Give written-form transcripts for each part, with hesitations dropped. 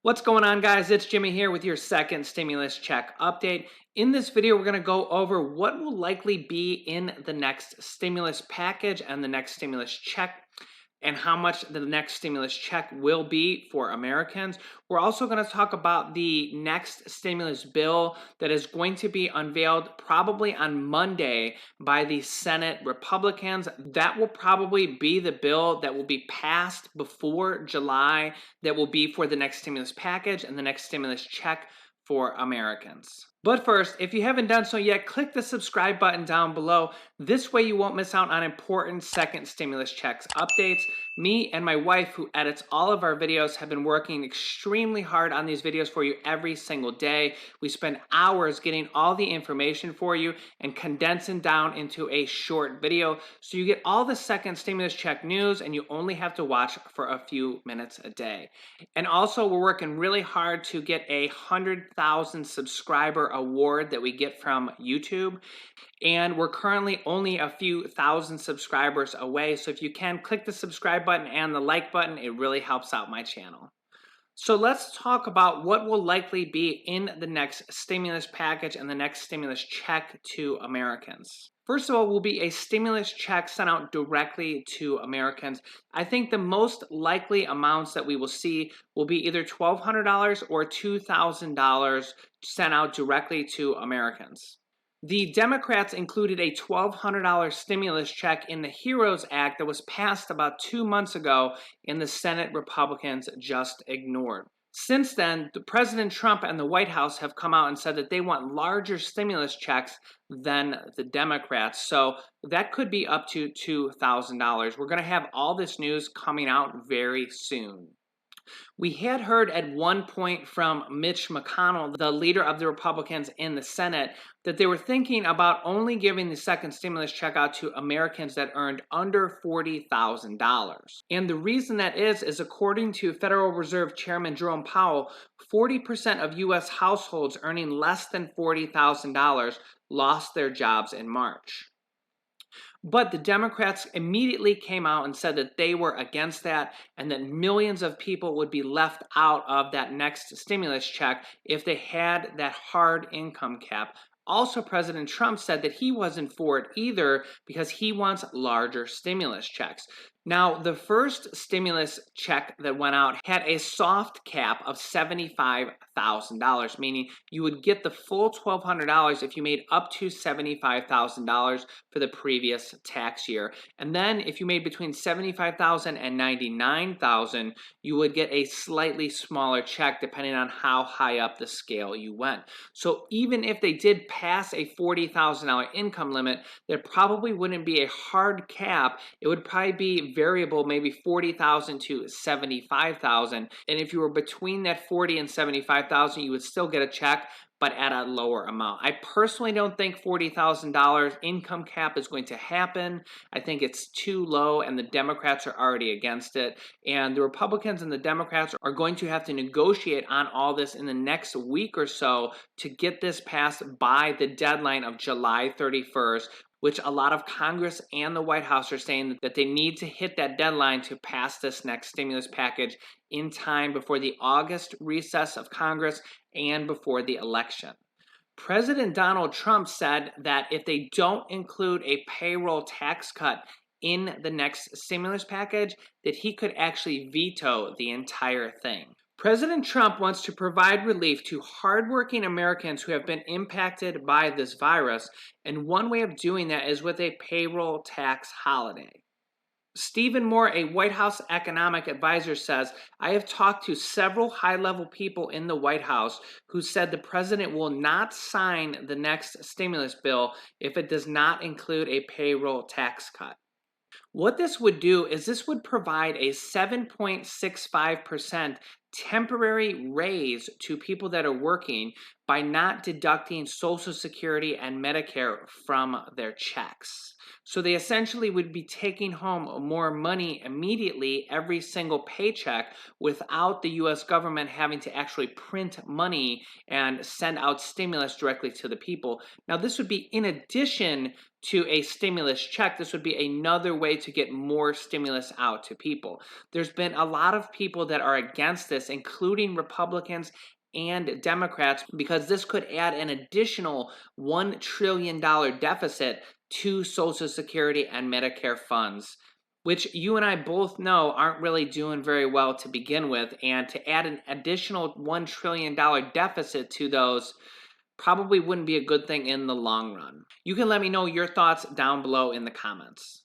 What's going on, guys? It's Jimmy here with your second stimulus check update. In this video, we're going to go over what will likely be in the next stimulus package and the next stimulus check, and how much the next stimulus check will be for Americans. We're also going to talk about the next stimulus bill that is going to be unveiled probably on Monday by the Senate Republicans. That will probably be the bill that will be passed before July, that will be for the next stimulus package and the next stimulus check for Americans. But first, if you haven't done so yet, click the subscribe button down below. This way you won't miss out on important second stimulus checks updates. Me and my wife, who edits all of our videos, have been working extremely hard on these videos for you every single day. We spend hours getting all the information for you and condensing down into a short video, so you get all the second stimulus check news and you only have to watch for a few minutes a day. And also, we're working really hard to get a 100,000 subscriber award that we get from YouTube. And we're currently only a few thousand subscribers away. So if you can, click the subscribe button and the like button. It really helps out my channel. So let's talk about what will likely be in the next stimulus package and the next stimulus check to Americans. First of all, will be a stimulus check sent out directly to Americans. I think the most likely amounts that we will see will be either $1,200 or $2,000 sent out directly to Americans. The Democrats included a $1,200 stimulus check in the HEROES Act that was passed about 2 months ago, and the Senate Republicans just ignored. Since then, President Trump and the White House have come out and said that they want larger stimulus checks than the Democrats. So that could be up to $2,000. We're going to have all this news coming out very soon. We had heard at one point from Mitch McConnell, the leader of the Republicans in the Senate, that they were thinking about only giving the second stimulus check out to Americans that earned under $40,000. And the reason that is according to Federal Reserve Chairman Jerome Powell, 40% of U.S. households earning less than $40,000 lost their jobs in March. But the Democrats immediately came out and said that they were against that and that millions of people would be left out of that next stimulus check if they had that hard income cap. Also, President Trump said that he wasn't for it either because he wants larger stimulus checks. Now, the first stimulus check that went out had a soft cap of $75,000, meaning you would get the full $1,200 if you made up to $75,000 for the previous tax year. And then if you made between $75,000 and $99,000, you would get a slightly smaller check depending on how high up the scale you went. So even if they did pass a $40,000 income limit, there probably wouldn't be a hard cap. It would probably be variable, maybe $40,000 to $75,000. And if you were between that $40,000 and $75,000, you would still get a check, but at a lower amount. I personally don't think $40,000 income cap is going to happen. I think it's too low, and the Democrats are already against it. And the Republicans and the Democrats are going to have to negotiate on all this in the next week or so to get this passed by the deadline of July 31st, which a lot of Congress and the White House are saying that they need to hit that deadline to pass this next stimulus package in time before the August recess of Congress and before the election. President Donald Trump said that if they don't include a payroll tax cut in the next stimulus package, that he could actually veto the entire thing. President Trump wants to provide relief to hardworking Americans who have been impacted by this virus, and one way of doing that is with a payroll tax holiday. Stephen Moore, a White House economic advisor, says, "I have talked to several high-level people in the White House who said the president will not sign the next stimulus bill if it does not include a payroll tax cut." What this would do is this would provide a 7.65% temporary raise to people that are working by not deducting Social Security and Medicare from their checks. So they essentially would be taking home more money immediately every single paycheck without the U.S. government having to actually print money and send out stimulus directly to the people. Now, this would be in addition to a stimulus check. This would be another way to get more stimulus out to people. There's been a lot of people that are against this this, including Republicans and Democrats, because this could add an additional $1 trillion deficit to Social Security and Medicare funds, which you and I both know aren't really doing very well to begin with. And to add an additional $1 trillion deficit to those probably wouldn't be a good thing in the long run. You can let me know your thoughts down below in the comments.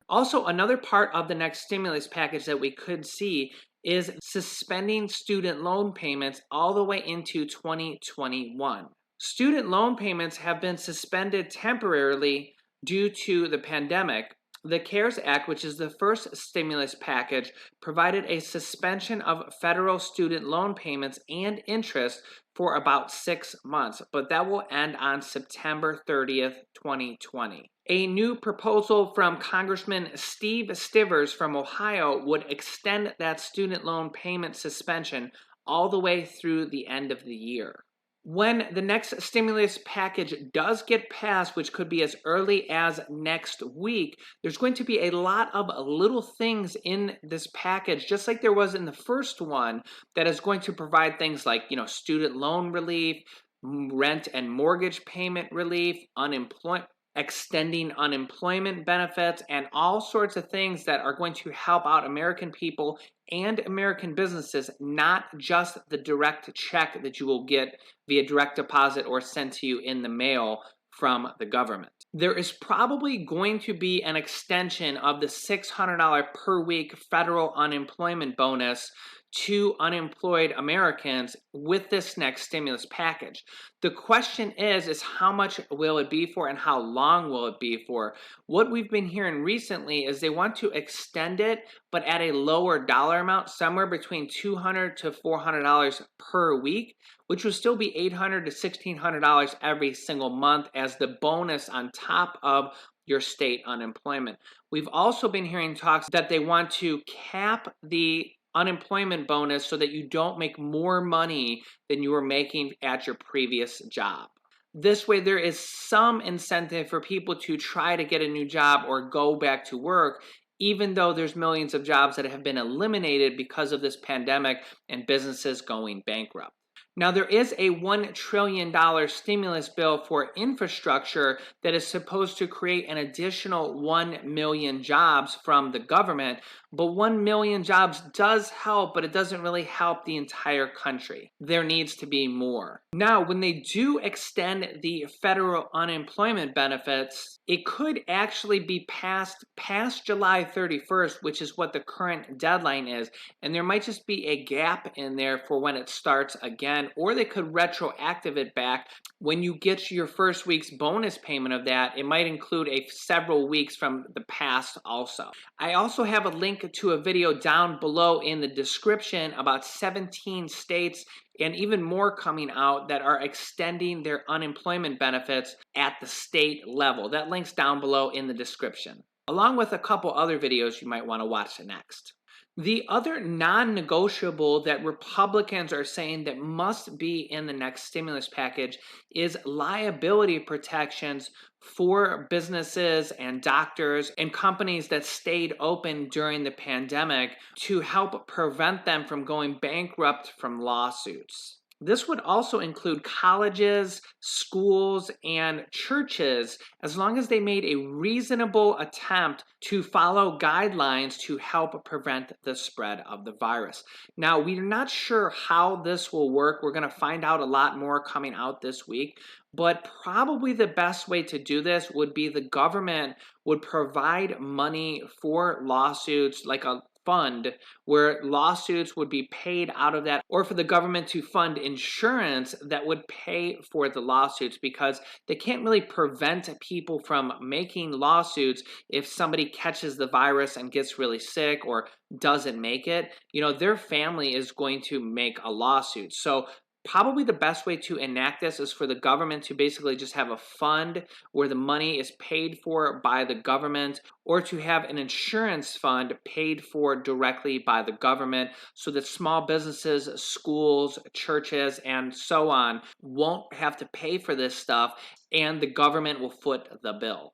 Also, another part of the next stimulus package that we could see is suspending student loan payments all the way into 2021. Student loan payments have been suspended temporarily due to the pandemic. The CARES Act, which is the first stimulus package, provided a suspension of federal student loan payments and interest for about 6 months, but that will end on September 30th, 2020. A new proposal from Congressman Steve Stivers from Ohio would extend that student loan payment suspension all the way through the end of the year. When the next stimulus package does get passed, which could be as early as next week, there's going to be a lot of little things in this package, just like there was in the first one, that is going to provide things like, student loan relief, rent and mortgage payment relief, extending unemployment benefits, and all sorts of things that are going to help out American people and American businesses, not just the direct check that you will get via direct deposit or sent to you in the mail from the government. There is probably going to be an extension of the $600 per week federal unemployment bonus to unemployed Americans with this next stimulus package. The question is how much will it be for and how long will it be for? What we've been hearing recently is they want to extend it, but at a lower dollar amount, somewhere between $200 to $400 per week, which will still be $800 to $1,600 every single month as the bonus on top of your state unemployment. We've also been hearing talks that they want to cap the unemployment bonus so that you don't make more money than you were making at your previous job. This way, there is some incentive for people to try to get a new job or go back to work, even though there's millions of jobs that have been eliminated because of this pandemic and businesses going bankrupt. Now, there is a $1 trillion stimulus bill for infrastructure that is supposed to create an additional 1 million jobs from the government, but 1 million jobs does help, but it doesn't really help the entire country. There needs to be more. Now, when they do extend the federal unemployment benefits, it could actually be past July 31st, which is what the current deadline is, and there might just be a gap in there for when it starts again, or they could retroactive it back. When you get your first week's bonus payment of that, it might include several weeks from the past also. I also have a link to a video down below in the description about 17 states and even more coming out that are extending their unemployment benefits at the state level. That link's down below in the description, along with a couple other videos you might want to watch next. The other non-negotiable that Republicans are saying that must be in the next stimulus package is liability protections for businesses and doctors and companies that stayed open during the pandemic to help prevent them from going bankrupt from lawsuits. This would also include colleges, schools, and churches, as long as they made a reasonable attempt to follow guidelines to help prevent the spread of the virus. Now, we're not sure how this will work. We're going to find out a lot more coming out this week, but probably the best way to do this would be the government would provide money for lawsuits, like a fund where lawsuits would be paid out of that, or for the government to fund insurance that would pay for the lawsuits, because they can't really prevent people from making lawsuits if somebody catches the virus and gets really sick or doesn't make it. Their family is going to make a lawsuit. So probably the best way to enact this is for the government to basically just have a fund where the money is paid for by the government, or to have an insurance fund paid for directly by the government so that small businesses, schools, churches, and so on won't have to pay for this stuff, and the government will foot the bill.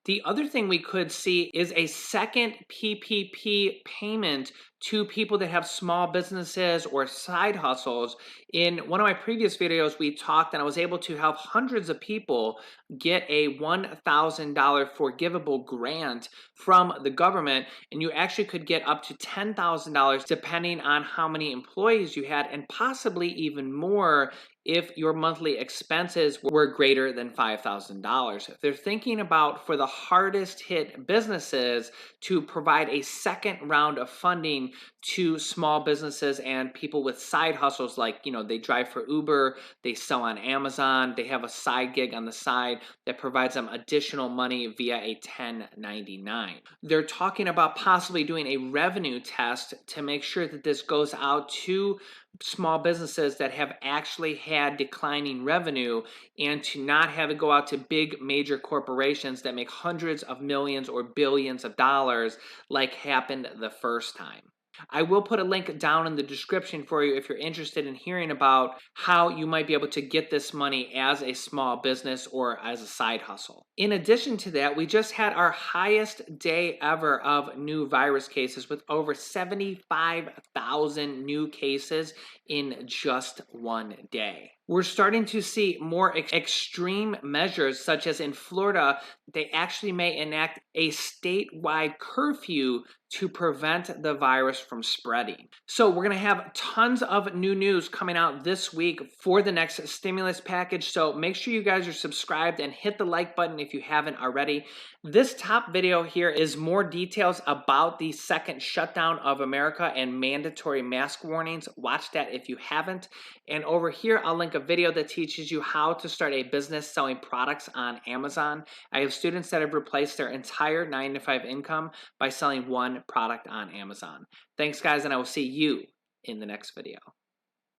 The other thing we could see is a second PPP payment to people that have small businesses or side hustles. In one of my previous videos, we talked and I was able to help hundreds of people get a $1,000 forgivable grant from the government, and you actually could get up to $10,000 depending on how many employees you had, and possibly even more if your monthly expenses were greater than $5,000. They're thinking about, for the hardest hit businesses, to provide a second round of funding to small businesses and people with side hustles, like, they drive for Uber, they sell on Amazon, they have a side gig on the side that provides them additional money via a 1099. They're talking about possibly doing a revenue test to make sure that this goes out to small businesses that have actually had declining revenue, and to not have it go out to big major corporations that make hundreds of millions or billions of dollars like happened the first time. I will put a link down in the description for you if you're interested in hearing about how you might be able to get this money as a small business or as a side hustle. In addition to that, we just had our highest day ever of new virus cases, with over 75,000 new cases in just one day. We're starting to see more extreme measures, such as in Florida, they actually may enact a statewide curfew to prevent the virus from spreading. So we're going to have tons of new news coming out this week for the next stimulus package. So make sure you guys are subscribed and hit the like button if you haven't already. This top video here is more details about the second shutdown of America and mandatory mask warnings. Watch that if you haven't. And over here, I'll link a video that teaches you how to start a business selling products on Amazon. I have students that have replaced their entire 9-to-5 income by selling one product on Amazon. Thanks, guys, and I will see you in the next video.